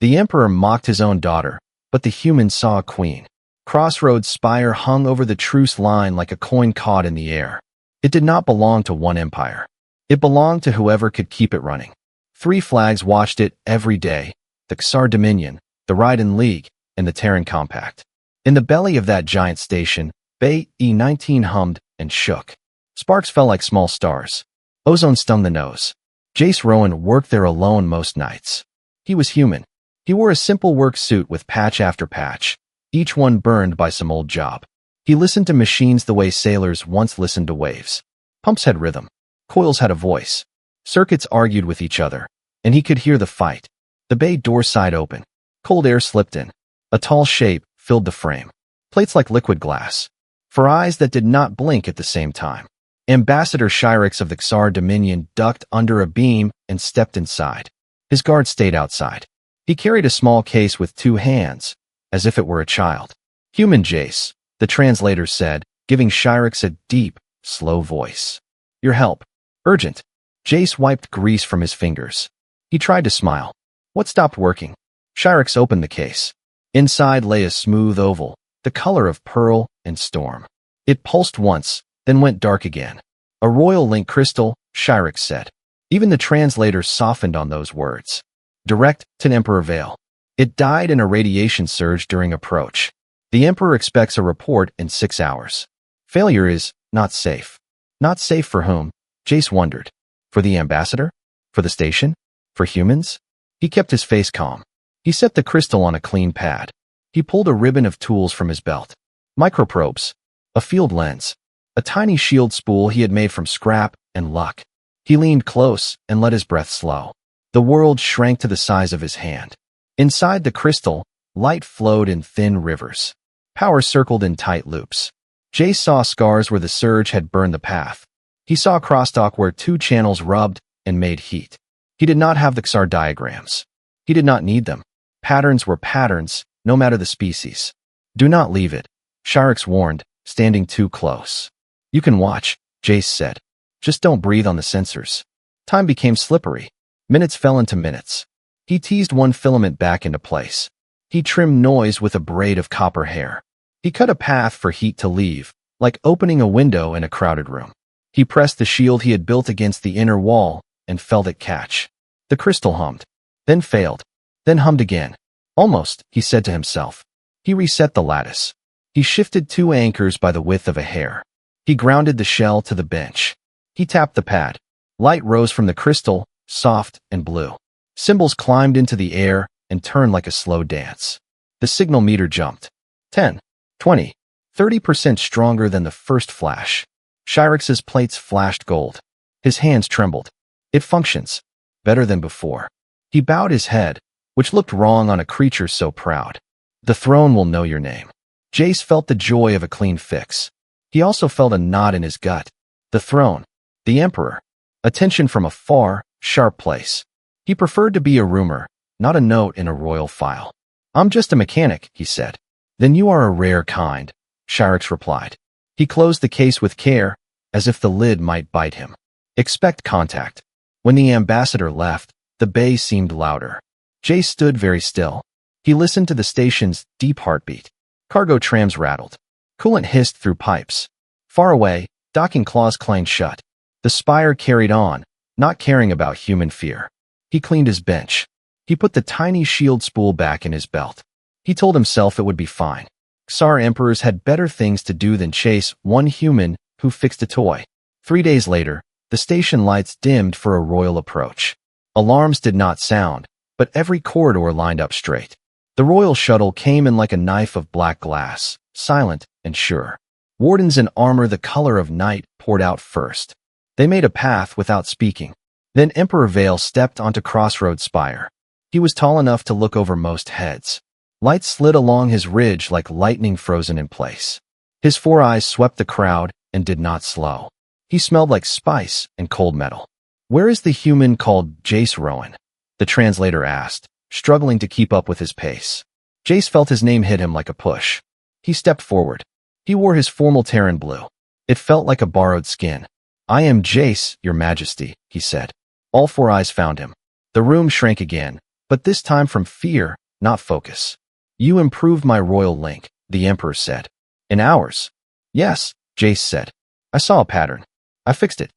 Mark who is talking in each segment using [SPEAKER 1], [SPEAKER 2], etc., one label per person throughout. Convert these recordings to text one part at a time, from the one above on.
[SPEAKER 1] The emperor mocked his own daughter, but the human saw a queen. Crossroads spire hung over the truce line like a coin caught in the air. It did not belong to one empire. It belonged to whoever could keep it running. 3 flags watched it every day: the Ksar Dominion, the Rhiden League, and the Terran Compact. In the belly of that giant station, Bay E-19 hummed and shook. Sparks fell like small stars. Ozone stung the nose. Jace Rowan worked there alone most nights. He was human. He wore a simple work suit with patch after patch, each one burned by some old job. He listened to machines the way sailors once listened to waves. Pumps had rhythm. Coils had a voice. Circuits argued with each other, and he could hear the fight. The bay door side open. Cold air slipped in. A tall shape filled the frame. Plates like liquid glass. For eyes that did not blink at the same time. Ambassador Shyrix of the Ksar Dominion ducked under a beam and stepped inside. His guard stayed outside. He carried a small case with 2 hands, as if it were a child. "Human Jace," the translator said, giving Shyrix a deep, slow voice. "Your help. Urgent." Jace wiped grease from his fingers. He tried to smile. What stopped working? Shyrix opened the case. Inside lay a smooth oval, the color of pearl and storm. It pulsed once, then went dark again. "A royal link crystal," Shyrix said. Even the translator softened on those words. "Direct to Emperor Vale. It died in a radiation surge during approach. The Emperor expects a report in 6 hours. Failure is not safe." Not safe for whom? Jace wondered. For the ambassador? For the station? For humans? He kept his face calm. He set the crystal on a clean pad. He pulled a ribbon of tools from his belt. Microprobes. A field lens. A tiny shield spool he had made from scrap and luck. He leaned close and let his breath slow. The world shrank to the size of his hand. Inside the crystal, light flowed in thin rivers. Power circled in tight loops. Jace saw scars where the surge had burned the path. He saw crosstalk where 2 channels rubbed and made heat. He did not have the Ksar diagrams. He did not need them. Patterns were patterns, no matter the species. "Do not leave it," Shyrix warned, standing too close. "You can watch," Jace said. "Just don't breathe on the sensors." Time became slippery. Minutes fell into minutes. He teased one filament back into place. He trimmed noise with a braid of copper hair. He cut a path for heat to leave, like opening a window in a crowded room. He pressed the shield he had built against the inner wall and felt it catch. The crystal hummed, then failed, then hummed again. "Almost," he said to himself. He reset the lattice. He shifted 2 anchors by the width of a hair. He grounded the shell to the bench. He tapped the pad. Light rose from the crystal, soft and blue. Symbols climbed into the air and turned like a slow dance. The signal meter jumped. 10, 20, 30% stronger than the first flash. Shyrix's plates flashed gold. His hands trembled. "It functions. Better than before." He bowed his head, which looked wrong on a creature so proud. "The throne will know your name." Jace felt the joy of a clean fix. He also felt a knot in his gut. The throne. The Emperor. Attention from a far, sharp place. He preferred to be a rumor, not a note in a royal file. "I'm just a mechanic," he said. "Then you are a rare kind," Shyrix replied. He closed the case with care, as if the lid might bite him. "Expect contact." When the ambassador left, the bay seemed louder. Jace stood very still. He listened to the station's deep heartbeat. Cargo trams rattled. Coolant hissed through pipes. Far away, docking claws clanged shut. The spire carried on, not caring about human fear. He cleaned his bench. He put the tiny shield spool back in his belt. He told himself it would be fine. Ksar emperors had better things to do than chase one human who fixed a toy. 3 days later, the station lights dimmed for a royal approach. Alarms did not sound, but every corridor lined up straight. The royal shuttle came in like a knife of black glass, silent and sure. Wardens in armor the color of night poured out first. They made a path without speaking. Then Emperor Vale stepped onto Crossroads Spire. He was tall enough to look over most heads. Light slid along his ridge like lightning frozen in place. His 4 eyes swept the crowd and did not slow. He smelled like spice and cold metal. "Where is the human called Jace Rowan?" the translator asked, struggling to keep up with his pace. Jace felt his name hit him like a push. He stepped forward. He wore his formal Terran blue. It felt like a borrowed skin. "I am Jace, your majesty," he said. All 4 eyes found him. The room shrank again, but this time from fear, not focus. You improved my royal link, the Emperor said. In hours? Yes, Jace said. I saw a pattern. I fixed it.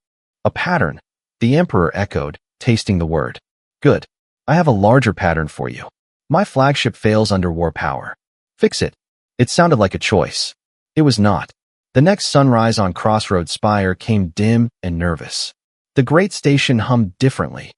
[SPEAKER 1] A pattern, the Emperor echoed, tasting the word. Good. I have a larger pattern for you. My flagship fails under war power. Fix it. It sounded like a choice. It was not. The next sunrise on Crossroads Spire came dim and nervous. The great station hummed differently.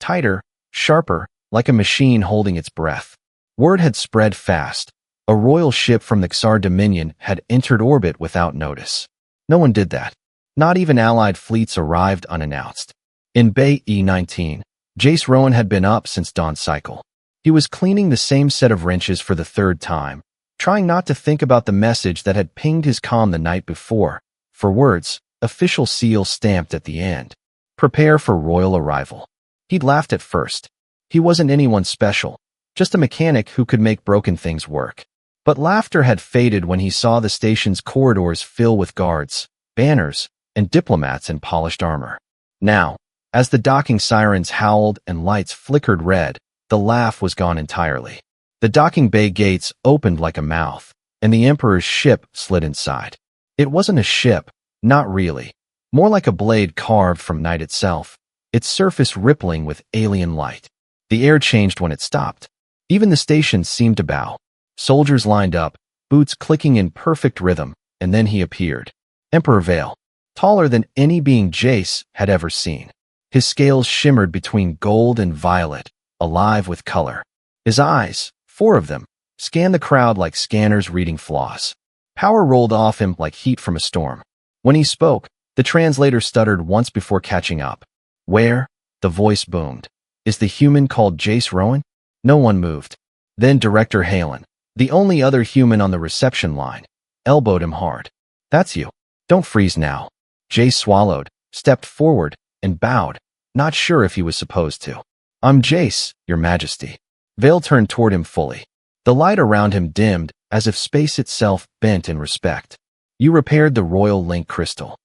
[SPEAKER 1] Tighter, sharper, like a machine holding its breath. Word had spread fast. A royal ship from the Ksar Dominion had entered orbit without notice. No one did that. Not even allied fleets arrived unannounced. In Bay E-19, Jace Rowan had been up since dawn cycle. He was cleaning the same set of wrenches for the third time, trying not to think about the message that had pinged his comm the night before. For words, official seal stamped at the end. Prepare for royal arrival. He'd laughed at first. He wasn't anyone special, just a mechanic who could make broken things work. But laughter had faded when he saw the station's corridors fill with guards, banners, and diplomats in polished armor. Now, as the docking sirens howled and lights flickered red, the laugh was gone entirely. The docking bay gates opened like a mouth, and the Emperor's ship slid inside. It wasn't a ship, not really. More like a blade carved from night itself, its surface rippling with alien light. The air changed when it stopped. Even the station seemed to bow. Soldiers lined up, boots clicking in perfect rhythm, and then he appeared. Emperor Vale, taller than any being Jace had ever seen. His scales shimmered between gold and violet, alive with color. His eyes, 4 of them, scanned the crowd like scanners reading flaws. Power rolled off him like heat from a storm. When he spoke, the translator stuttered once before catching up. Where? The voice boomed. Is the human called Jace Rowan? No one moved. Then Director Halen, the only other human on the reception line, elbowed him hard. That's you. Don't freeze now. Jace swallowed, stepped forward, and bowed, not sure if he was supposed to. I'm Jace, Your Majesty. Vale turned toward him fully. The light around him dimmed, as if space itself bent in respect. You repaired the royal link crystal.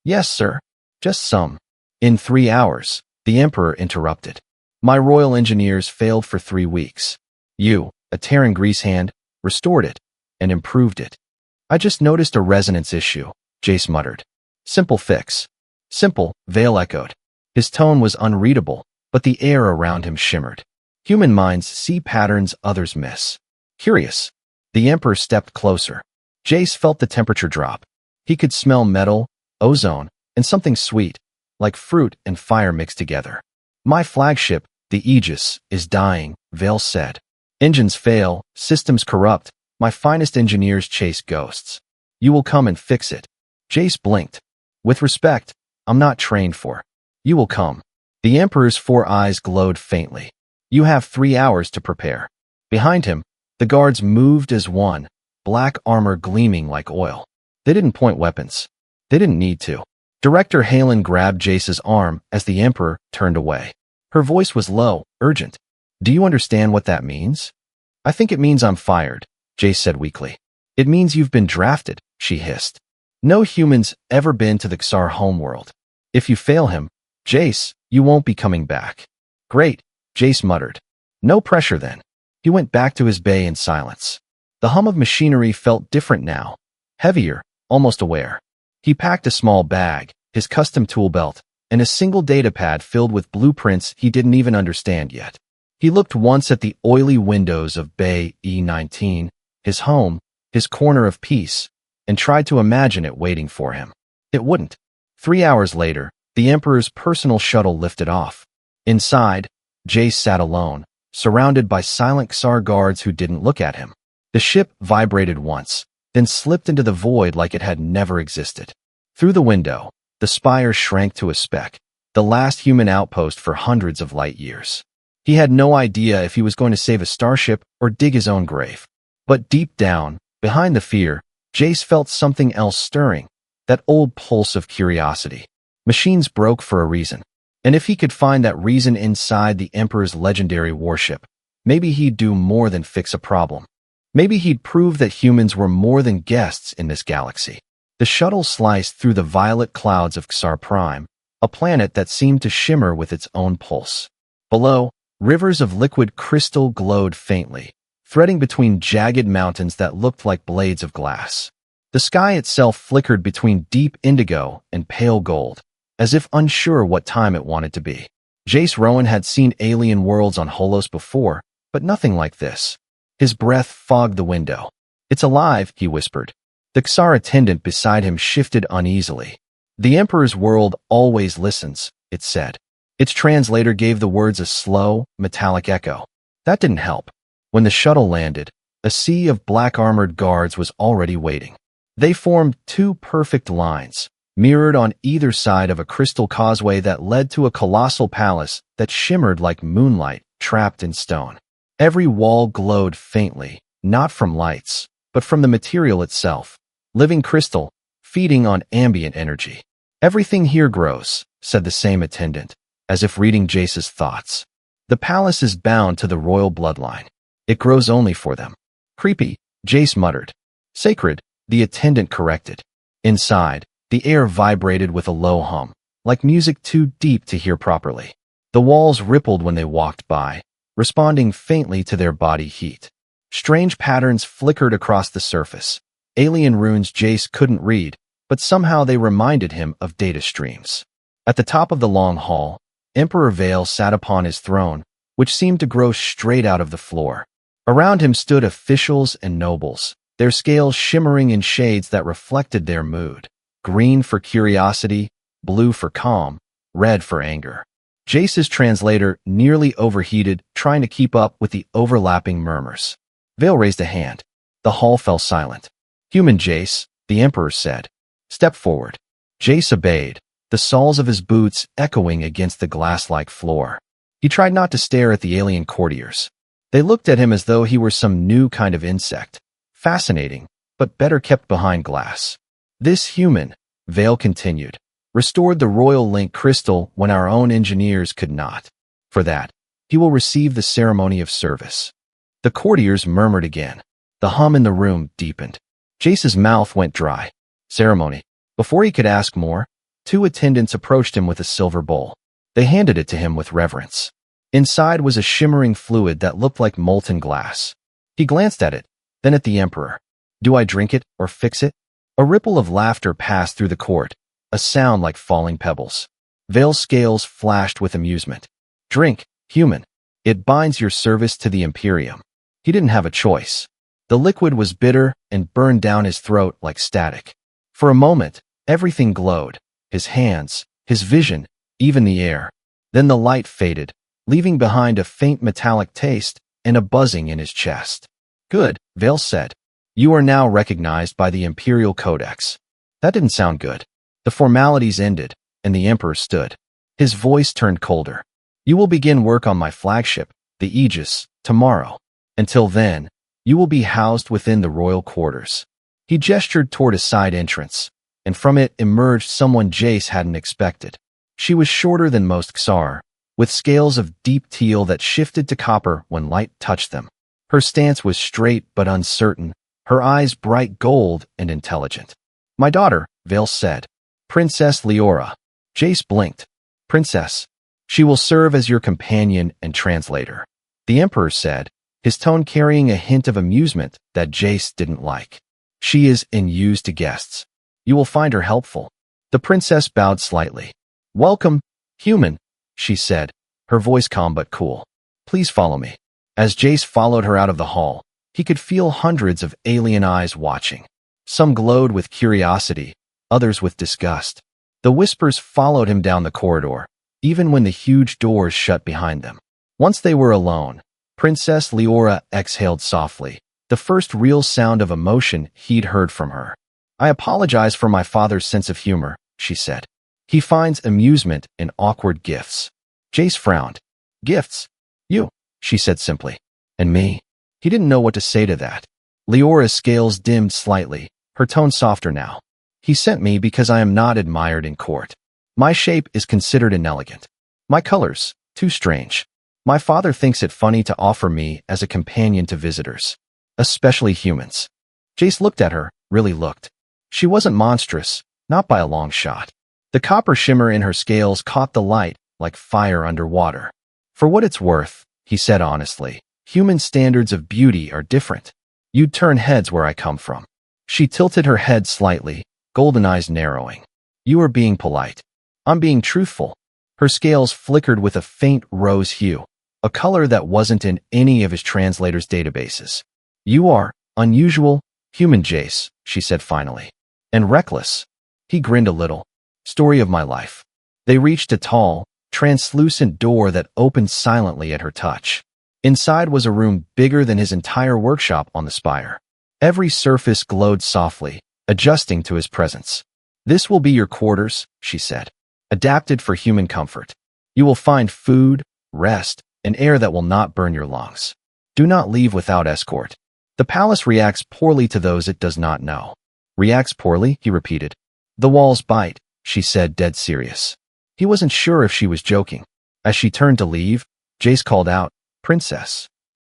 [SPEAKER 1] Yes, sir. Just some. In 3 hours, the Emperor interrupted. My royal engineers failed for 3 weeks. You, a Terran grease hand, restored it and improved it. I just noticed a resonance issue, Jace muttered. Simple fix. Simple, Vale echoed. His tone was unreadable, but the air around him shimmered. Human minds see patterns others miss. Curious. The Emperor stepped closer. Jace felt the temperature drop. He could smell metal, ozone, and something sweet, like fruit and fire mixed together. My flagship, the Aegis, is dying, Vale said. Engines fail, systems corrupt, my finest engineers chase ghosts. You will come and fix it. Jace blinked. With respect, I'm not trained for. You will come. The Emperor's 4 eyes glowed faintly. You have 3 hours to prepare. Behind him, the guards moved as one, black armor gleaming like oil. They didn't point weapons. They didn't need to. Director Halen grabbed Jace's arm as the Emperor turned away. Her voice was low, urgent. Do you understand what that means? I think it means I'm fired, Jace said weakly. It means you've been drafted, she hissed. No human's ever been to the Ksar homeworld. If you fail him, Jace, you won't be coming back. Great, Jace muttered. No pressure then. He went back to his bay in silence. The hum of machinery felt different now, heavier, almost aware. He packed a small bag, his custom tool belt, and a single datapad filled with blueprints he didn't even understand yet. He looked once at the oily windows of Bay E-19, his home, his corner of peace, and tried to imagine it waiting for him. It wouldn't. 3 hours later, the Emperor's personal shuttle lifted off. Inside, Jace sat alone, surrounded by silent Ksar guards who didn't look at him. The ship vibrated once, then slipped into the void like it had never existed. Through the window, the spire shrank to a speck, the last human outpost for hundreds of light years. He had no idea if he was going to save a starship or dig his own grave. But deep down, behind the fear, Jace felt something else stirring, that old pulse of curiosity. Machines broke for a reason. And if he could find that reason inside the Emperor's legendary warship, maybe he'd do more than fix a problem. Maybe he'd prove that humans were more than guests in this galaxy. The shuttle sliced through the violet clouds of Ksar Prime, a planet that seemed to shimmer with its own pulse. Below, Rivers of liquid crystal glowed faintly, threading between jagged mountains that looked like blades of glass. The sky itself flickered between deep indigo and pale gold, as if unsure what time it wanted to be. Jace Rowan had seen alien worlds on Holos before, but nothing like this. His breath fogged the window. "It's alive," he whispered. The Ksar attendant beside him shifted uneasily. "The Emperor's world always listens," it said. Its translator gave the words a slow, metallic echo. That didn't help. When the shuttle landed, a sea of black-armored guards was already waiting. They formed two perfect lines, mirrored on either side of a crystal causeway that led to a colossal palace that shimmered like moonlight trapped in stone. Every wall glowed faintly, not from lights, but from the material itself, living crystal, feeding on ambient energy. "Everything here grows," said the same attendant, as if reading Jace's thoughts. "The palace is bound to the royal bloodline. It grows only for them." "Creepy," Jace muttered. "Sacred," the attendant corrected. Inside, the air vibrated with a low hum, like music too deep to hear properly. The walls rippled when they walked by, responding faintly to their body heat. Strange patterns flickered across the surface, alien runes Jace couldn't read, but somehow they reminded him of data streams. At the top of the long hall, Emperor Vale sat upon his throne, which seemed to grow straight out of the floor. Around him stood officials and nobles, their scales shimmering in shades that reflected their mood. Green for curiosity, blue for calm, red for anger. Jace's translator nearly overheated, trying to keep up with the overlapping murmurs. Vale raised a hand. The hall fell silent. "Human Jace," the Emperor said. "Step forward." Jace obeyed, the soles of his boots echoing against the glass-like floor. He tried not to stare at the alien courtiers. They looked at him as though he were some new kind of insect. Fascinating, but better kept behind glass. "This human," Vale continued, "restored the royal link crystal when our own engineers could not. For that, he will receive the ceremony of service." The courtiers murmured again. The hum in the room deepened. Jace's mouth went dry. "Ceremony." Before he could ask more, two attendants approached him with a silver bowl. They handed it to him with reverence. Inside was a shimmering fluid that looked like molten glass. He glanced at it, then at the Emperor. "Do I drink it or fix it?" A ripple of laughter passed through the court, a sound like falling pebbles. Vale's scales flashed with amusement. "Drink, human. It binds your service to the Imperium." He didn't have a choice. The liquid was bitter and burned down his throat like static. For a moment, everything glowed, his hands, his vision, even the air. Then the light faded, leaving behind a faint metallic taste and a buzzing in his chest. "Good," Vale said. "You are now recognized by the Imperial Codex." That didn't sound good. The formalities ended, and the Emperor stood. His voice turned colder. "You will begin work on my flagship, the Aegis, tomorrow. Until then, you will be housed within the royal quarters." He gestured toward a side entrance, and from it emerged someone Jace hadn't expected. She was shorter than most Ksar, with scales of deep teal that shifted to copper when light touched them. Her stance was straight but uncertain, her eyes bright gold and intelligent. "My daughter," Vale said. "Princess Leora." Jace blinked. "Princess. She will serve as your companion and translator," the Emperor said, his tone carrying a hint of amusement that Jace didn't like. "She is in use to guests. You will find her helpful." The princess bowed slightly. "Welcome, human," she said, her voice calm but cool. "Please follow me." As Jace followed her out of the hall, he could feel hundreds of alien eyes watching. Some glowed with curiosity, others with disgust. The whispers followed him down the corridor, even when the huge doors shut behind them. Once they were alone, Princess Leora exhaled softly, the first real sound of emotion he'd heard from her. "I apologize for my father's sense of humor," she said. "He finds amusement in awkward gifts." Jace frowned. "Gifts? You," she said simply. "And me?" He didn't know what to say to that. Leora's scales dimmed slightly, her tone softer now. "He sent me because I am not admired in court. My shape is considered inelegant. My colors, too strange. My father thinks it funny to offer me as a companion to visitors, especially humans." Jace looked at her, really looked. She wasn't monstrous, not by a long shot. The copper shimmer in her scales caught the light like fire underwater. For what it's worth, he said honestly, human standards of beauty are different. You'd turn heads where I come from. She tilted her head slightly, golden eyes narrowing. You are being polite. I'm being truthful. Her scales flickered with a faint rose hue, a color that wasn't in any of his translator's databases. You are unusual, human, Jace, she said finally. And reckless. He grinned a little. Story of my life. They reached a tall, translucent door that opened silently at her touch. Inside was a room bigger than his entire workshop on the spire. Every surface glowed softly, adjusting to his presence. This will be your quarters, she said. Adapted for human comfort. You will find food, rest, and air that will not burn your lungs. Do not leave without escort. The palace reacts poorly to those it does not know. Reacts poorly, he repeated. The walls bite, she said, dead serious. He wasn't sure if she was joking. As she turned to leave, Jace called out, Princess.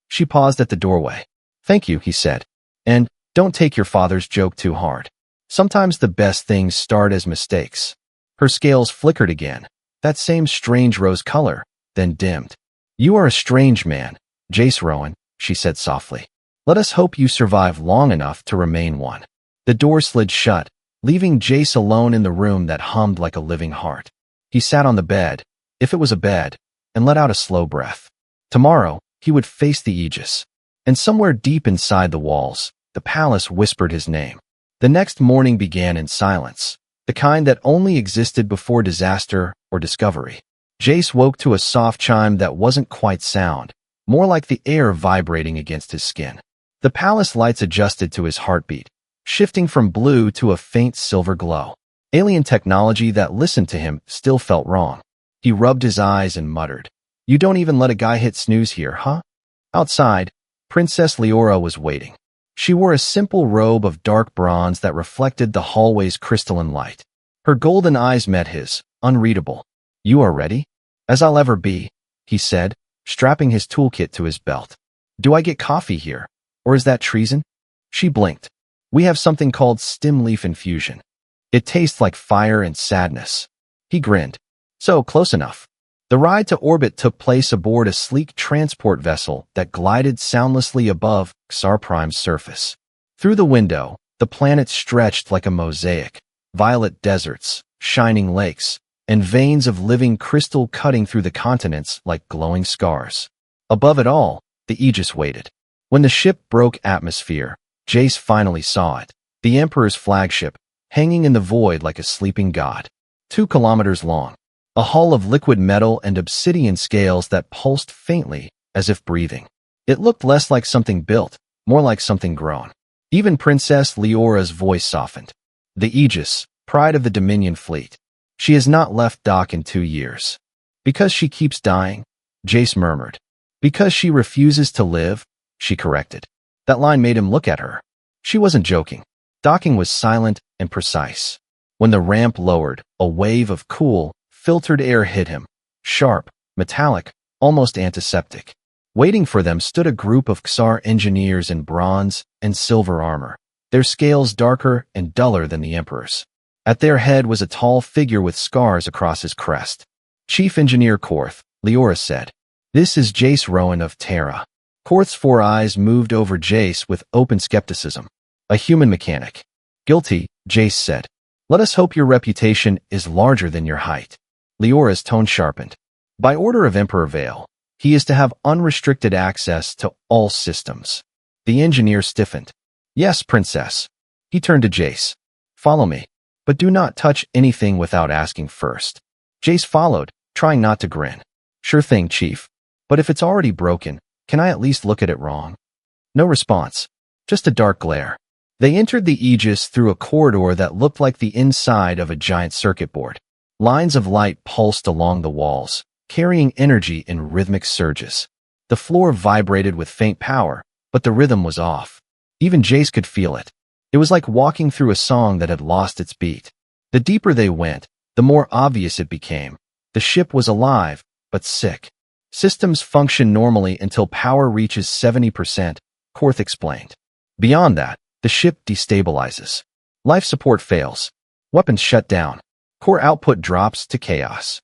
[SPEAKER 1] She paused at the doorway. Thank you, he said. And don't take your father's joke too hard. Sometimes the best things start as mistakes. Her scales flickered again, that same strange rose color, then dimmed. You are a strange man, Jace Rowan, she said softly. Let us hope you survive long enough to remain one. The door slid shut, leaving Jace alone in the room that hummed like a living heart. He sat on the bed, if it was a bed, and let out a slow breath. Tomorrow, he would face the Aegis. And somewhere deep inside the walls, the palace whispered his name. The next morning began in silence, the kind that only existed before disaster or discovery. Jace woke to a soft chime that wasn't quite sound, more like the air vibrating against his skin. The palace lights adjusted to his heartbeat, shifting from blue to a faint silver glow. Alien technology that listened to him still felt wrong. He rubbed his eyes and muttered, You don't even let a guy hit snooze here, huh? Outside, Princess Leora was waiting. She wore a simple robe of dark bronze that reflected the hallway's crystalline light. Her golden eyes met his, unreadable. You are ready? As I'll ever be, he said, strapping his toolkit to his belt. Do I get coffee here, or is that treason? She blinked. We have something called stem leaf infusion. It tastes like fire and sadness. He grinned. So, close enough. The ride to orbit took place aboard a sleek transport vessel that glided soundlessly above Ksar Prime's surface. Through the window, the planet stretched like a mosaic, violet deserts, shining lakes, and veins of living crystal cutting through the continents like glowing scars. Above it all, the Aegis waited. When the ship broke atmosphere, Jace finally saw it, the Emperor's flagship, hanging in the void like a sleeping god. 2 kilometers long. A hull of liquid metal and obsidian scales that pulsed faintly, as if breathing. It looked less like something built, more like something grown. Even Princess Leora's voice softened. The Aegis, pride of the Dominion fleet. She has not left dock in 2 years. Because she keeps dying, Jace murmured. Because she refuses to live, she corrected. That line made him look at her. She wasn't joking. Docking was silent and precise. When the ramp lowered, a wave of cool, filtered air hit him. Sharp, metallic, almost antiseptic. Waiting for them stood a group of Ksar engineers in bronze and silver armor, their scales darker and duller than the Emperor's. At their head was a tall figure with scars across his crest. Chief Engineer Korth, Leora said. This is Jace Rowan of Terra. Korth's 4 eyes moved over Jace with open skepticism. A human mechanic. Guilty, Jace said. Let us hope your reputation is larger than your height. Leora's tone sharpened. By order of Emperor Vale, he is to have unrestricted access to all systems. The engineer stiffened. Yes, Princess. He turned to Jace. Follow me, but do not touch anything without asking first. Jace followed, trying not to grin. Sure thing, Chief. But if it's already broken, can I at least look at it wrong? No response. Just a dark glare. They entered the Aegis through a corridor that looked like the inside of a giant circuit board. Lines of light pulsed along the walls, carrying energy in rhythmic surges. The floor vibrated with faint power, but the rhythm was off. Even Jace could feel it. It was like walking through a song that had lost its beat. The deeper they went, the more obvious it became. The ship was alive, but sick. Systems function normally until power reaches 70%, Korth explained. Beyond that, the ship destabilizes. Life support fails. Weapons shut down. Core output drops to chaos.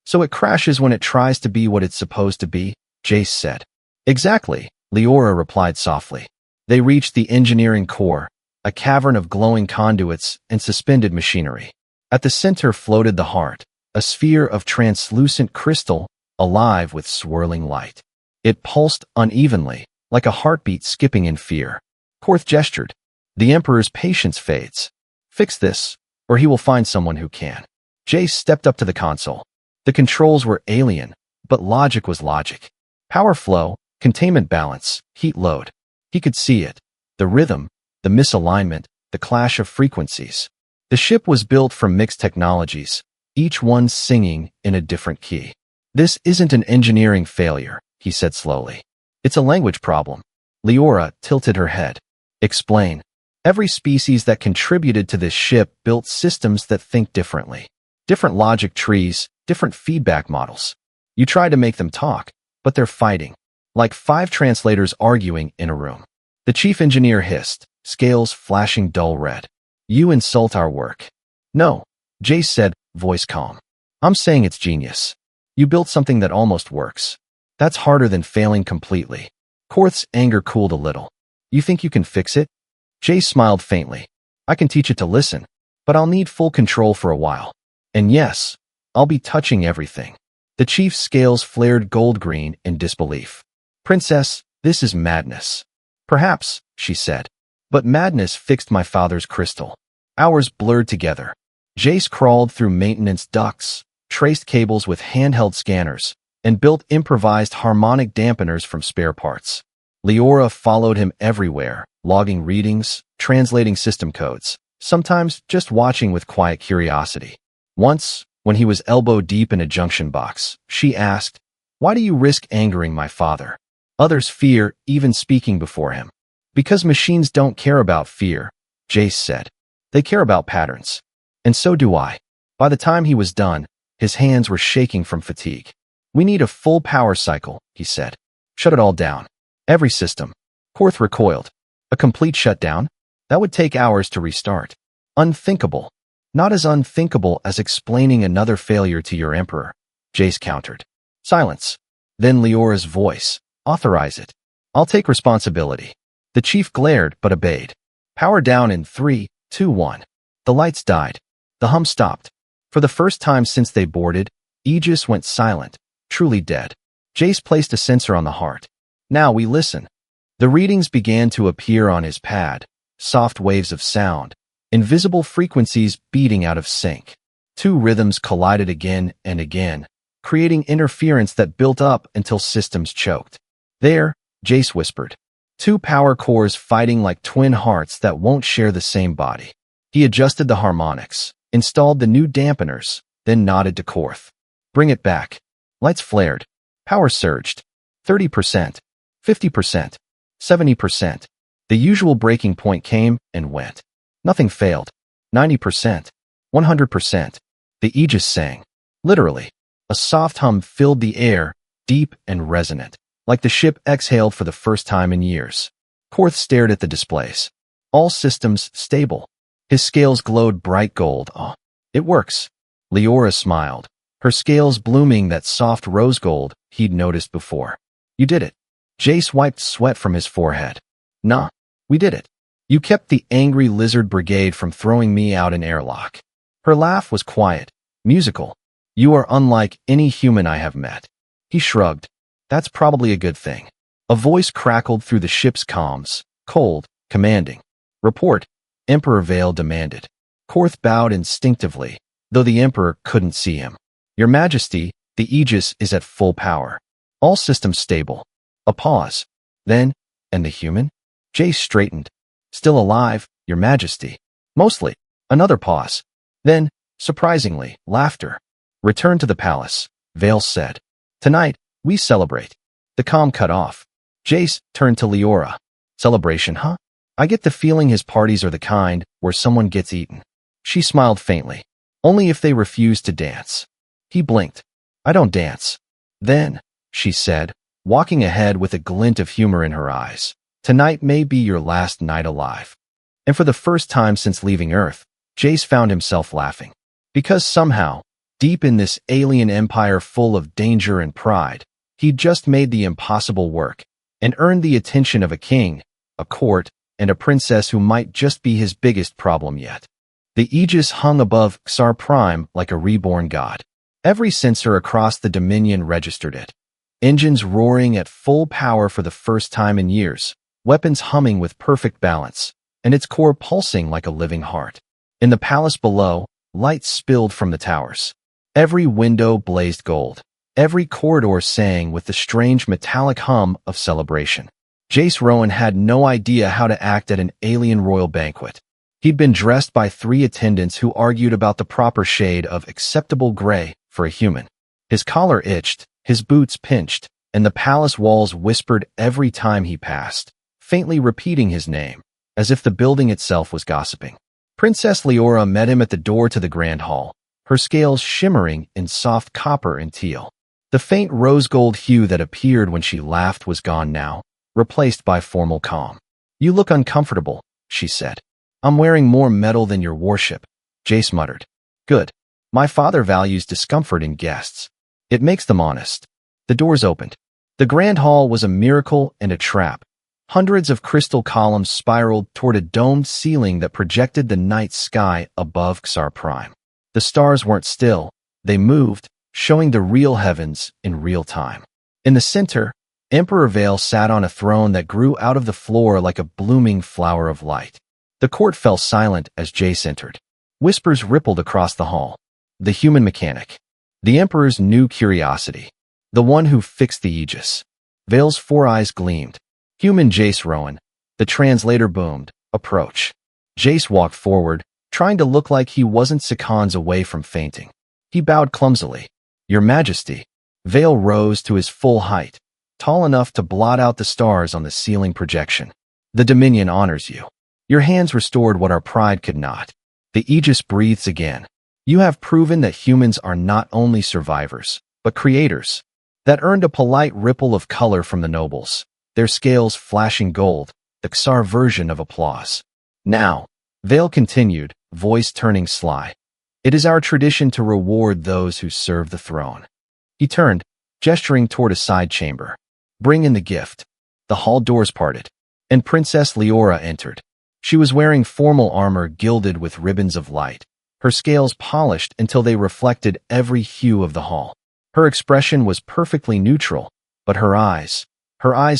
[SPEAKER 1] So it crashes when it tries to be what it's supposed to be, Jace said. Exactly, Leora replied softly. They reached the engineering core, a cavern of glowing conduits and suspended machinery. At the center floated the heart, a sphere of translucent crystal, alive with swirling light. It pulsed unevenly, like a heartbeat skipping in fear. Korth gestured. The Emperor's patience fades. Fix this, or he will find someone who can. Jace stepped up to the console. The controls were alien, but logic was logic. Power flow, containment balance, heat load. He could see it. The rhythm, the misalignment, the clash of frequencies. The ship was built from mixed technologies, each one singing in a different key. This isn't an engineering failure, he said slowly. It's a language problem. Leora tilted her head. Explain. Every species that contributed to this ship built systems that think differently. Different logic trees, different feedback models. You try to make them talk, but they're fighting. Like 5 translators arguing in a room. The chief engineer hissed, scales flashing dull red. You insult our work. No, Jace said, voice calm. I'm saying it's genius. You built something that almost works. That's harder than failing completely. Korth's anger cooled a little. You think you can fix it? Jace smiled faintly. I can teach it to listen, but I'll need full control for a while. And yes, I'll be touching everything. The chief's scales flared gold-green in disbelief. Princess, this is madness. Perhaps, she said. But madness fixed my father's crystal. Ours blurred together. Jace crawled through maintenance ducts, traced cables with handheld scanners, and built improvised harmonic dampeners from spare parts. Leora followed him everywhere, logging readings, translating system codes, sometimes just watching with quiet curiosity. Once, when he was elbow-deep in a junction box, she asked, "Why do you risk angering my father?" Others fear even speaking before him. Because machines don't care about fear, Jace said. They care about patterns. And so do I. By the time he was done, his hands were shaking from fatigue. We need a full power cycle, he said. Shut it all down. Every system. Korth recoiled. A complete shutdown? That would take hours to restart. Unthinkable. Not as unthinkable as explaining another failure to your emperor, Jace countered. Silence. Then Leora's voice. Authorize it. I'll take responsibility. The chief glared but obeyed. Power down in 3, 2, 1. The lights died. The hum stopped. For the first time since they boarded, Aegis went silent, truly dead. Jace placed a sensor on the heart. Now we listen. The readings began to appear on his pad, soft waves of sound, invisible frequencies beating out of sync. 2 rhythms collided again and again, creating interference that built up until systems choked. There, Jace whispered. 2 power cores fighting like twin hearts that won't share the same body. He adjusted the harmonics, installed the new dampeners, then nodded to Korth. Bring it back. Lights flared. Power surged. 30%, 50%, 70%. The usual breaking point came and went. Nothing failed. 90%, 100%. The Aegis sang. Literally. A soft hum filled the air, deep and resonant, like the ship exhaled for the first time in years. Korth stared at the displays. All systems stable. His scales glowed bright gold. Oh, it works. Leora smiled, her scales blooming that soft rose gold he'd noticed before. You did it. Jace wiped sweat from his forehead. Nah, we did it. You kept the angry lizard brigade from throwing me out an airlock. Her laugh was quiet, musical. You are unlike any human I have met. He shrugged. That's probably a good thing. A voice crackled through the ship's comms, cold, commanding. Report, Emperor Vale demanded. Korth bowed instinctively, though the Emperor couldn't see him. Your Majesty, the Aegis is at full power. All systems stable. A pause. Then, and the human? Jace straightened. Still alive, Your Majesty. Mostly. Another pause. Then, surprisingly, laughter. Return to the palace, Vale said. Tonight, we celebrate. The comm cut off. Jace turned to Leora. Celebration, huh? I get the feeling his parties are the kind where someone gets eaten. She smiled faintly. Only if they refuse to dance. He blinked. I don't dance. Then, she said, walking ahead with a glint of humor in her eyes. Tonight may be your last night alive. And for the first time since leaving Earth, Jace found himself laughing. Because somehow, Deep in this alien empire full of danger and pride, he'd just made the impossible work and earned the attention of a king, a court, and a princess who might just be his biggest problem yet. The aegis hung above Ksar Prime like a reborn god. Every sensor across the Dominion registered it. Engines roaring at full power for the first time in years, weapons humming with perfect balance, and its core pulsing like a living heart. In the palace below, lights spilled from the towers. Every window blazed gold. Every corridor sang with the strange metallic hum of celebration. Jace Rowan had no idea how to act at an alien royal banquet. He'd been dressed by 3 attendants who argued about the proper shade of acceptable gray for a human. His collar itched, his boots pinched, and the palace walls whispered every time he passed, faintly repeating his name, as if the building itself was gossiping. Princess Leora met him at the door to the grand hall, her scales shimmering in soft copper and teal. The faint rose-gold hue that appeared when she laughed was gone now, replaced by formal calm. "You look uncomfortable," she said. "I'm wearing more metal than your worship," Jace muttered. "Good. My father values discomfort in guests. It makes them honest." The doors opened. The grand hall was a miracle and a trap. Hundreds of crystal columns spiraled toward a domed ceiling that projected the night sky above Ksar Prime. The stars weren't still. They moved, showing the real heavens in real time. In the center, Emperor Vale sat on a throne that grew out of the floor like a blooming flower of light. The court fell silent as Jace entered. Whispers rippled across the hall. The human mechanic. The Emperor's new curiosity. The one who fixed the aegis. Vale's 4 eyes gleamed. "Human Jace Rowan." The translator boomed. "Approach." Jace walked forward, trying to look like he wasn't seconds away from fainting. He bowed clumsily. "Your Majesty." Vale rose to his full height, tall enough to blot out the stars on the ceiling projection. "The Dominion honors you. Your hands restored what our pride could not." The aegis breathes again. "You have proven that humans are not only survivors, but creators." That earned a polite ripple of color from the nobles, their scales flashing gold, the Ksar version of applause. "Now," Vale continued, voice turning sly, "it is our tradition to reward those who serve the throne." He turned, gesturing toward a side chamber. "Bring in the gift." The hall doors parted, and Princess Leora entered. She was wearing formal armor gilded with ribbons of light, her scales polished until they reflected every hue of the hall. Her expression was perfectly neutral, but her eyes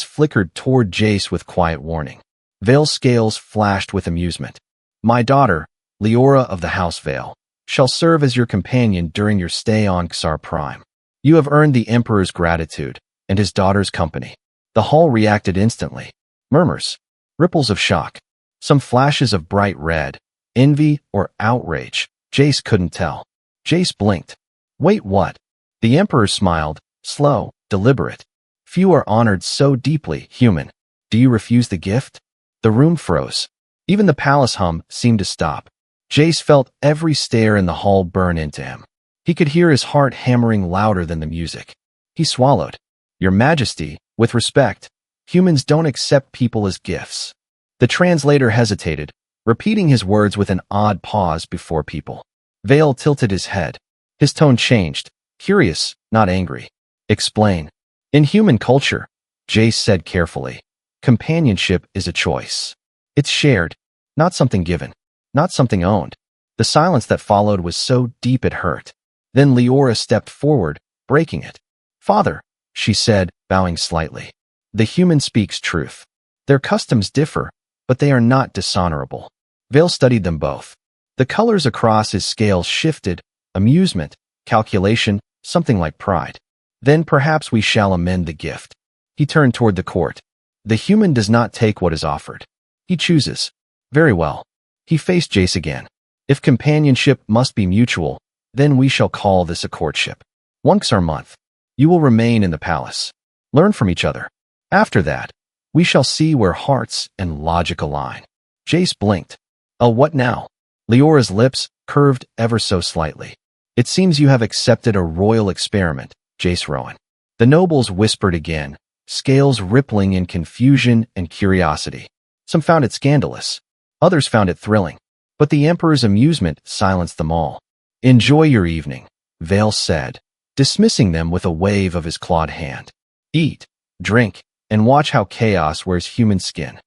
[SPEAKER 1] flickered toward Jace with quiet warning. Vale's scales flashed with amusement. "My daughter, Leora of the House Vale, shall serve as your companion during your stay on Ksar Prime. You have earned the Emperor's gratitude and his daughter's company." The hall reacted instantly. Murmurs, ripples of shock, some flashes of bright red, envy or outrage. Jace couldn't tell. Jace blinked. "Wait, what?" The Emperor smiled, slow, deliberate. "Few are honored so deeply, human. Do you refuse the gift?" The room froze. Even the palace hum seemed to stop. Jace felt every stare in the hall burn into him. He could hear his heart hammering louder than the music. He swallowed. "Your Majesty, with respect, humans don't accept people as gifts." The translator hesitated, repeating his words with an odd pause before people. Vale tilted his head. His tone changed, curious, not angry. "Explain." "In human culture," Jace said carefully, "companionship is a choice. It's shared, not something given, not something owned." The silence that followed was so deep it hurt. Then Leora stepped forward, breaking it. "Father," she said, bowing slightly, "the human speaks truth. Their customs differ, but they are not dishonorable." Vale studied them both. The colors across his scales shifted, amusement, calculation, something like pride. "Then perhaps we shall amend the gift." He turned toward the court. "The human does not take what is offered. He chooses." "Very well." He faced Jace again. "If companionship must be mutual, then we shall call this a courtship. 1 Ksar month. You will remain in the palace. Learn from each other. After that, we shall see where hearts and logic align." Jace blinked. "Oh, what now?" Leora's lips curved ever so slightly. "It seems you have accepted a royal experiment, Jace Rowan." The nobles whispered again, scales rippling in confusion and curiosity. Some found it scandalous. Others found it thrilling. But the Emperor's amusement silenced them all. "Enjoy your evening," Vale said, dismissing them with a wave of his clawed hand. Eat, drink, and watch how chaos wears human skin.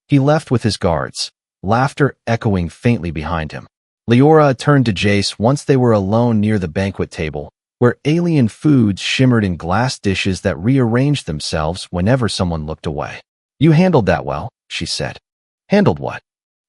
[SPEAKER 1] He left with his guards, laughter echoing faintly behind him. Leora turned to Jace once they were alone near the banquet table, where alien foods shimmered in glass dishes that rearranged themselves whenever someone looked away. You handled that well, she said. Handled what?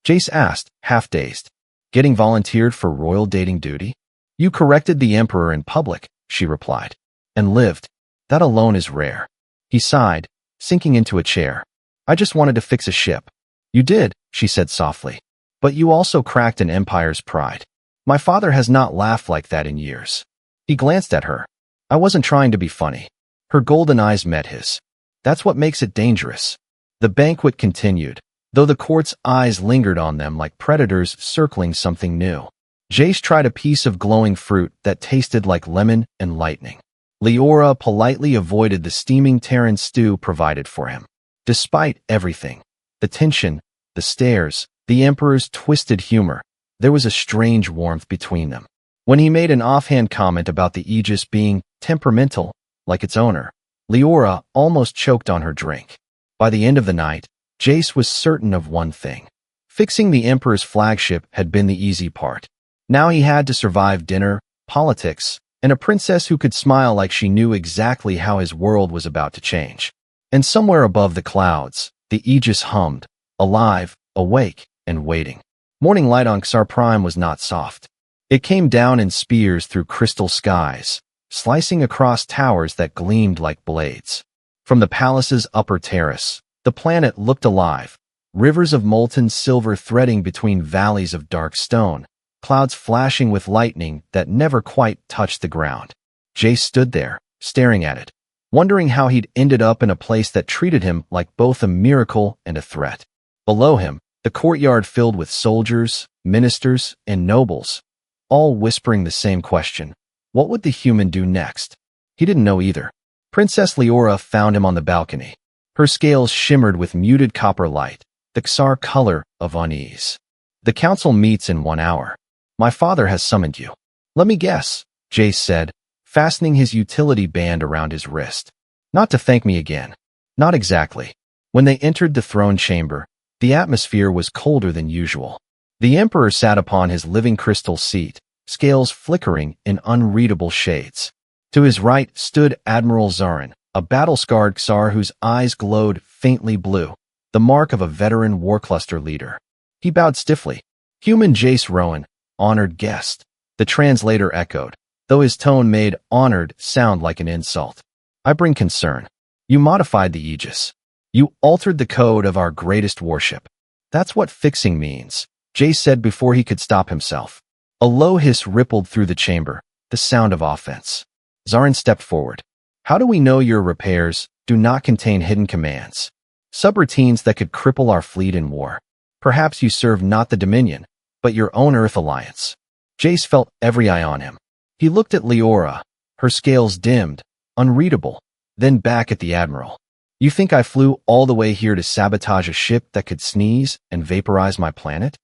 [SPEAKER 1] Jace asked, half-dazed. Getting volunteered for royal dating duty? You corrected the Emperor in public, she replied. And lived. That alone is rare. He sighed, sinking into a chair. I just wanted to fix a ship. You did, she said softly. But you also cracked an empire's pride. My father has not laughed like that in years. He glanced at her. I wasn't trying to be funny. Her golden eyes met his. That's what makes it dangerous. The banquet continued, though the court's eyes lingered on them like predators circling something new. Jace tried a piece of glowing fruit that tasted like lemon and lightning. Leora politely avoided the steaming Terran stew provided for him. Despite everything, the tension, the stares, the Emperor's twisted humor, there was a strange warmth between them. When he made an offhand comment about the Aegis being temperamental, like its owner, Leora almost choked on her drink. By the end of the night, Jace was certain of one thing. Fixing the Emperor's flagship had been the easy part. Now he had to survive dinner, politics, and a princess who could smile like she knew exactly how his world was about to change. And somewhere above the clouds, the Aegis hummed, alive, awake, and waiting. Morning light on Ksar Prime was not soft. It came down in spears through crystal skies, slicing across towers that gleamed like blades. From the palace's upper terrace, the planet looked alive, rivers of molten silver threading between valleys of dark stone, clouds flashing with lightning that never quite touched the ground. Jace stood there, staring at it, wondering how he'd ended up in a place that treated him like both a miracle and a threat. Below him, the courtyard filled with soldiers, ministers, and nobles, all whispering the same question. What would the human do next? He didn't know either. Princess Leora found him on the balcony. Her scales shimmered with muted copper light, the Ksar color of unease. The council meets in 1 hour. My father has summoned you. Let me guess, Jace said, fastening his utility band around his wrist. Not to thank me again. Not exactly. When they entered the throne chamber, the atmosphere was colder than usual. The Emperor sat upon his living crystal seat, scales flickering in unreadable shades. To his right stood Admiral Zarin, a battle-scarred Ksar whose eyes glowed faintly blue, the mark of a veteran war-cluster leader. He bowed stiffly. Human Jace Rowan, honored guest. The translator echoed, though his tone made honored sound like an insult. I bring concern. You modified the Aegis. You altered the code of our greatest warship. That's what fixing means, Jace said before he could stop himself. A low hiss rippled through the chamber, the sound of offense. Zarin stepped forward. How do we know your repairs do not contain hidden commands? Subroutines that could cripple our fleet in war. Perhaps you serve not the Dominion, but your own Earth Alliance. Jace felt every eye on him. He looked at Leora, her scales dimmed, unreadable, then back at the Admiral. You think I flew all the way here to sabotage a ship that could sneeze and vaporize my planet?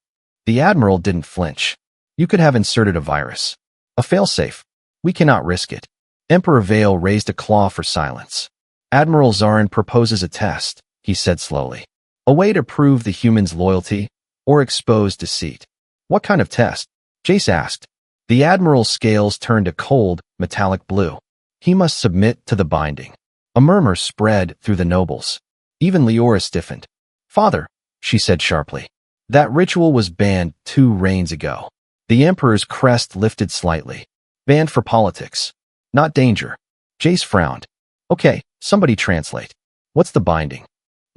[SPEAKER 1] The Admiral didn't flinch. You could have inserted a virus. A failsafe. We cannot risk it. Emperor Vale raised a claw for silence. Admiral Zarin proposes a test, he said slowly. A way to prove the human's loyalty or expose deceit. What kind of test? Jace asked. The Admiral's scales turned a cold, metallic blue. He must submit to the binding. A murmur spread through the nobles. Even Leora stiffened. Father, she said sharply. That ritual was banned 2 reigns ago. The Emperor's crest lifted slightly. Banned for politics. Not danger. Jace frowned. Okay, somebody translate. What's the binding?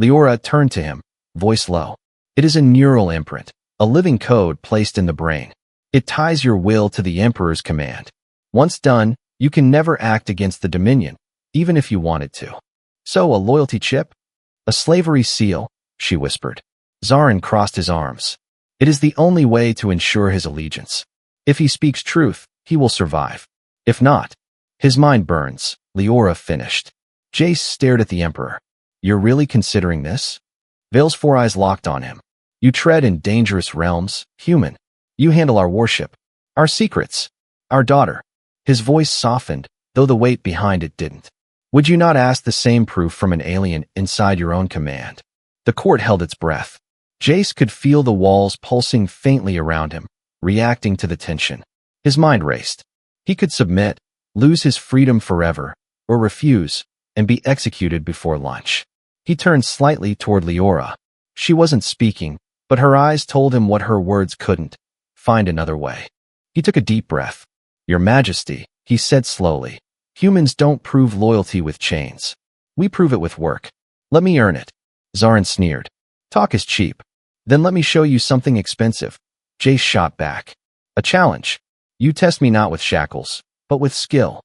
[SPEAKER 1] Leora turned to him, voice low. It is a neural imprint, a living code placed in the brain. It ties your will to the Emperor's command. Once done, you can never act against the Dominion, even if you wanted to. So, a loyalty chip? A slavery seal, she whispered. Zarin crossed his arms. It is the only way to ensure his allegiance. If he speaks truth, he will survive. If not, his mind burns, Leora finished. Jace stared at the Emperor. You're really considering this? Vale's 4 eyes locked on him. You tread in dangerous realms, human. You handle our warship, our secrets, our daughter. His voice softened, though the weight behind it didn't. Would you not ask the same proof from an alien inside your own command? The court held its breath. Jace could feel the walls pulsing faintly around him, reacting to the tension. His mind raced. He could submit, lose his freedom forever, or refuse, and be executed before lunch. He turned slightly toward Leora. She wasn't speaking, but her eyes told him what her words couldn't. Find another way. He took a deep breath. Your Majesty, he said slowly, humans don't prove loyalty with chains. We prove it with work. Let me earn it. Zarin sneered. Talk is cheap. Then let me show you something expensive. Jace shot back. A challenge. You test me not with shackles, but with skill.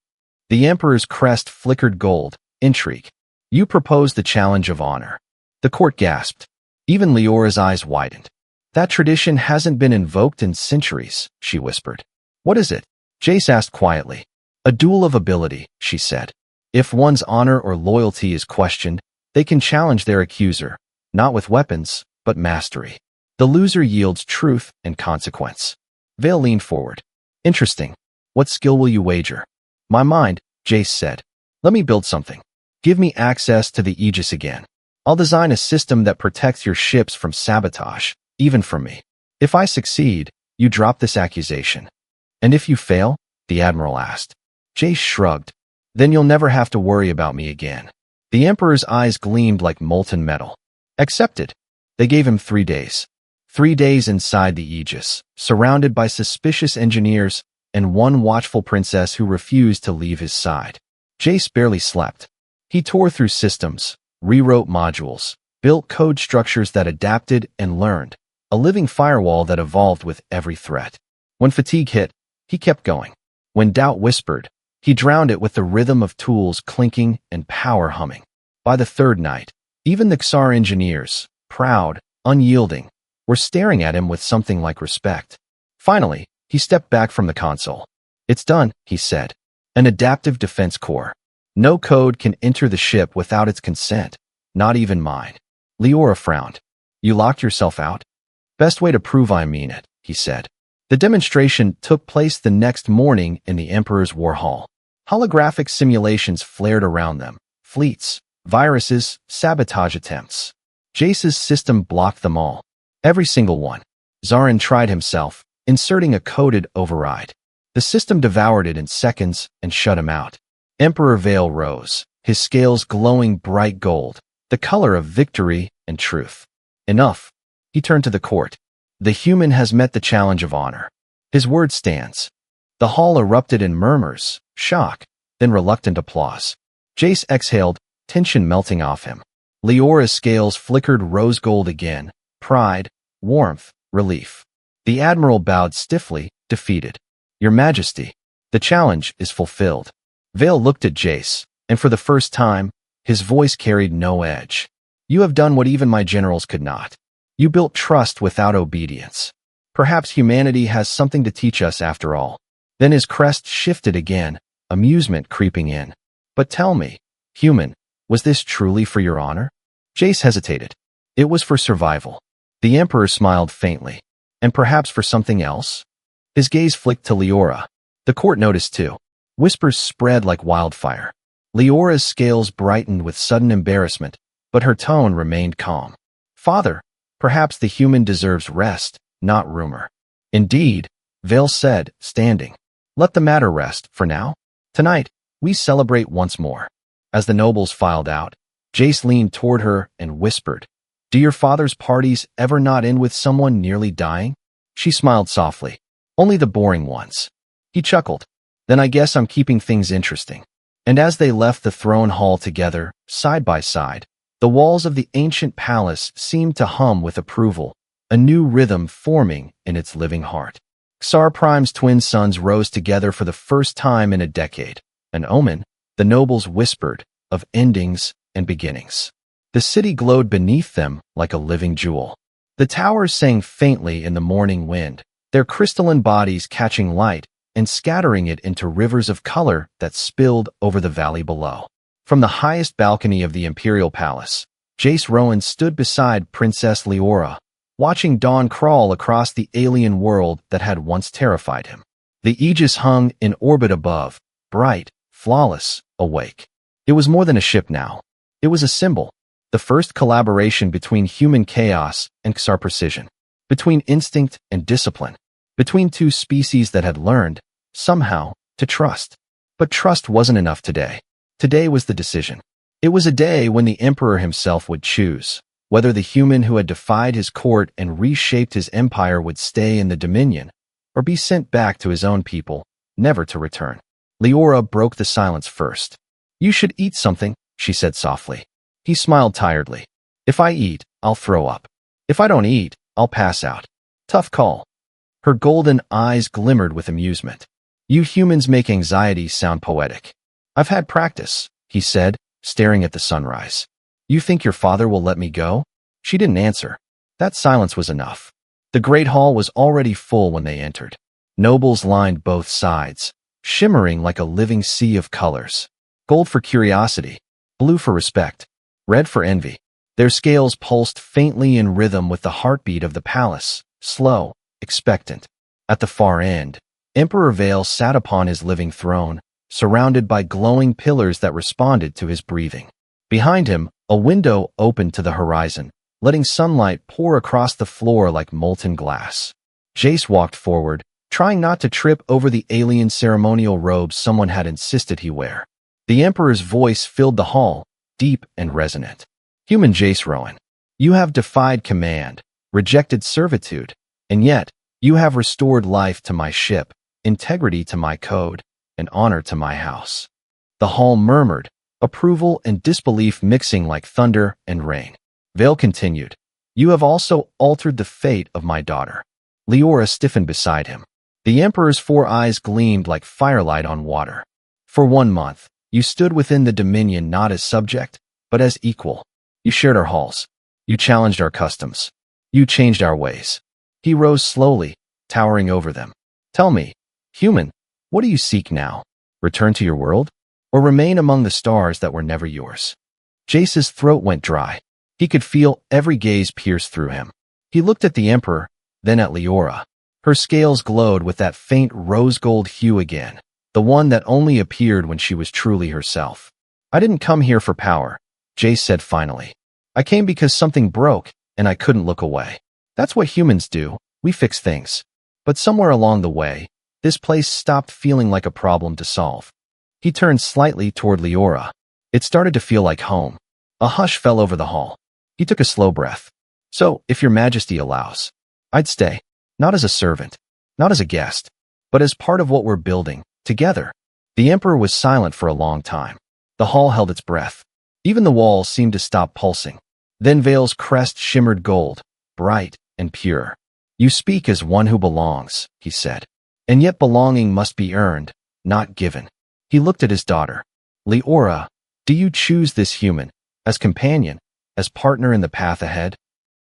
[SPEAKER 1] The Emperor's crest flickered gold. Intrigue. You propose the challenge of honor. The court gasped. Even Leora's eyes widened. That tradition hasn't been invoked in centuries, she whispered. What is it? Jace asked quietly. A duel of ability, she said. If one's honor or loyalty is questioned, they can challenge their accuser, not with weapons, but mastery. The loser yields truth and consequence. Vale leaned forward. Interesting. What skill will you wager? My mind, Jace said. Let me build something. Give me access to the Aegis again. I'll design a system that protects your ships from sabotage, even from me. If I succeed, you drop this accusation. And if you fail? The Admiral asked. Jace shrugged. Then you'll never have to worry about me again. The Emperor's eyes gleamed like molten metal. Accepted. They gave him 3 days. 3 days inside the Aegis, surrounded by suspicious engineers and one watchful princess who refused to leave his side. Jace barely slept. He tore through systems, rewrote modules, built code structures that adapted and learned, a living firewall that evolved with every threat. When fatigue hit, he kept going. When doubt whispered, he drowned it with the rhythm of tools clinking and power humming. By the third night, even the Ksar engineers, proud, unyielding, were staring at him with something like respect. Finally, he stepped back from the console. It's done, he said. An adaptive defense core. No code can enter the ship without its consent, not even mine. Leora frowned. You locked yourself out? Best way to prove I mean it, he said. The demonstration took place the next morning in the Emperor's War Hall. Holographic simulations flared around them. Fleets, viruses, sabotage attempts. Jace's system blocked them all. Every single one. Zarin tried himself, inserting a coded override. The system devoured it in seconds and shut him out. Emperor Vale rose, his scales glowing bright gold, the color of victory and truth. Enough. He turned to the court. The human has met the challenge of honor. His word stands. The hall erupted in murmurs, shock, then reluctant applause. Jace exhaled, tension melting off him. Leora's scales flickered rose gold again. Pride, warmth, relief. The Admiral bowed stiffly, defeated. Your Majesty, the challenge is fulfilled. Vale looked at Jace, and for the first time, his voice carried no edge. You have done what even my generals could not. You built trust without obedience. Perhaps humanity has something to teach us after all. Then his crest shifted again, amusement creeping in. But tell me, human, was this truly for your honor? Jace hesitated. It was for survival. The Emperor smiled faintly. And perhaps for something else? His gaze flicked to Leora. The court noticed too. Whispers spread like wildfire. Leora's scales brightened with sudden embarrassment, but her tone remained calm. Father, perhaps the human deserves rest, not rumor. Indeed, Vale said, standing. Let the matter rest, for now. Tonight, we celebrate once more. As the nobles filed out, Jace leaned toward her and whispered, Do your father's parties ever not end with someone nearly dying? She smiled softly. Only the boring ones. He chuckled. Then I guess I'm keeping things interesting. And as they left the throne hall together, side by side, the walls of the ancient palace seemed to hum with approval, a new rhythm forming in its living heart. Ksar Prime's twin sons rose together for the first time in a decade, an omen, the nobles whispered, of endings and beginnings. The city glowed beneath them like a living jewel. The towers sang faintly in the morning wind, their crystalline bodies catching light and scattering it into rivers of color that spilled over the valley below. From the highest balcony of the imperial palace, Jace Rowan stood beside Princess Leora, watching dawn crawl across the alien world that had once terrified him. The Aegis hung in orbit above, bright, flawless, awake. It was more than a ship now. It was a symbol, the first collaboration between human chaos and Ksar precision, between instinct and discipline, between two species that had learned, somehow, to trust. But trust wasn't enough today. Today was the decision. It was a day when the Emperor himself would choose whether the human who had defied his court and reshaped his empire would stay in the Dominion or be sent back to his own people, never to return. Leora broke the silence first. "You should eat something," she said softly. He smiled tiredly. "If I eat, I'll throw up. If I don't eat, I'll pass out. Tough call." Her golden eyes glimmered with amusement. "You humans make anxiety sound poetic." "I've had practice," he said, staring at the sunrise. "You think your father will let me go?" She didn't answer. That silence was enough. The great hall was already full when they entered. Nobles lined both sides, shimmering like a living sea of colors. Gold for curiosity, blue for respect, red for envy. Their scales pulsed faintly in rhythm with the heartbeat of the palace, slow, expectant. At the far end, Emperor Vale sat upon his living throne, surrounded by glowing pillars that responded to his breathing. Behind him, a window opened to the horizon, letting sunlight pour across the floor like molten glass. Jace walked forward, trying not to trip over the alien ceremonial robes someone had insisted he wear. The Emperor's voice filled the hall, deep and resonant. "Human Jace Rowan, you have defied command, rejected servitude, and yet you have restored life to my ship, integrity to my code, and honor to my house." The hall murmured, approval and disbelief mixing like thunder and rain. Vale continued, "You have also altered the fate of my daughter." Leora stiffened beside him. The Emperor's 4 eyes gleamed like firelight on water. "For 1 month, you stood within the Dominion not as subject, but as equal. You shared our halls. You challenged our customs. You changed our ways." He rose slowly, towering over them. "Tell me, human, what do you seek now? Return to your world? Or remain among the stars that were never yours?" Jace's throat went dry. He could feel every gaze pierce through him. He looked at the Emperor, then at Leora. Her scales glowed with that faint rose-gold hue again, the one that only appeared when she was truly herself. "I didn't come here for power," Jace said finally. "I came because something broke, and I couldn't look away. That's what humans do, we fix things. But somewhere along the way, this place stopped feeling like a problem to solve." He turned slightly toward Leora. It started to feel like home. A hush fell over the hall. He took a slow breath. "So, if your majesty allows, I'd stay. Not as a servant, not as a guest, but as part of what we're building, together." The Emperor was silent for a long time. The hall held its breath. Even the walls seemed to stop pulsing. Then Vale's crest shimmered gold, bright and pure. "You speak as one who belongs," he said. "And yet belonging must be earned, not given." He looked at his daughter. "Leora, do you choose this human, as companion, as partner in the path ahead?"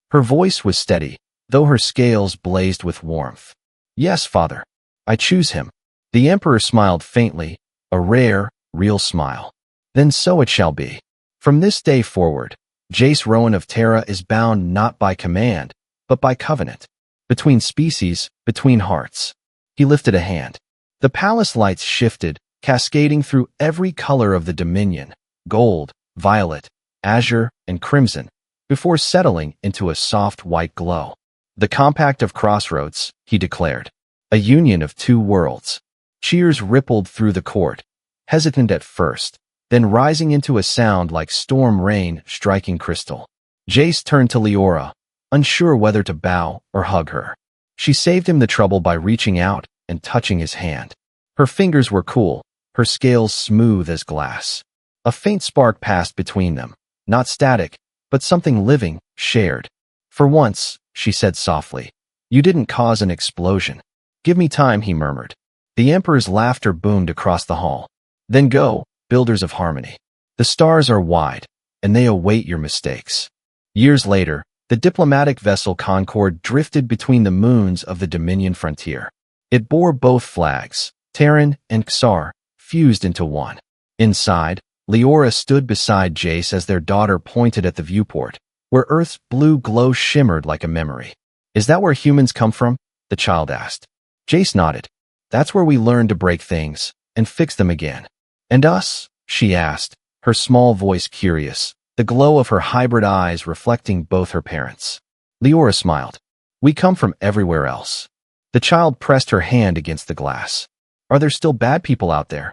[SPEAKER 1] Her voice was steady, though her scales blazed with warmth. "Yes, father. I choose him." The Emperor smiled faintly, a rare, real smile. "Then so it shall be. From this day forward, Jace Rowan of Terra is bound not by command, but by covenant. Between species, between hearts." He lifted a hand. The palace lights shifted, cascading through every color of the Dominion, gold, violet, azure, and crimson, before settling into a soft white glow. "The compact of crossroads," he declared. "A union of 2 worlds." Cheers rippled through the court, hesitant at first, then rising into a sound like storm rain striking crystal. Jace turned to Leora, unsure whether to bow or hug her. She saved him the trouble by reaching out and touching his hand. Her fingers were cool, her scales smooth as glass. A faint spark passed between them, not static, but something living, shared. "For once," she said softly, "you didn't cause an explosion." "Give me time," he murmured. The Emperor's laughter boomed across the hall. "Then go, builders of harmony. The stars are wide, and they await your mistakes." Years later, the diplomatic vessel Concord drifted between the moons of the Dominion frontier. It bore both flags, Terran and Ksar, fused into one. Inside, Leora stood beside Jace as their daughter pointed at the viewport, where Earth's blue glow shimmered like a memory. "Is that where humans come from?" the child asked. Jace nodded. That's where we learn to break things and fix them again. And us? She asked, her small voice curious, the glow of her hybrid eyes reflecting both her parents. Leora smiled. We come from everywhere else. The child pressed her hand against the glass. Are there still bad people out there?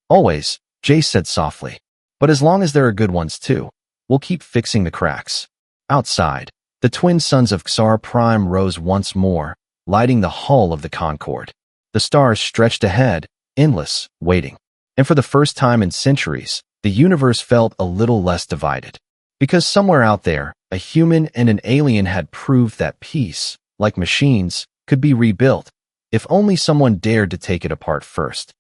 [SPEAKER 1] Always, Jace said softly. But as long as there are good ones too, we'll keep fixing the cracks. Outside, the twin suns of Ksar Prime rose once more, lighting the hull of the Concorde. The stars stretched ahead, endless, waiting. And for the first time in centuries, the universe felt a little less divided. Because somewhere out there, a human and an alien had proved that peace, like machines, could be rebuilt, if only someone dared to take it apart first.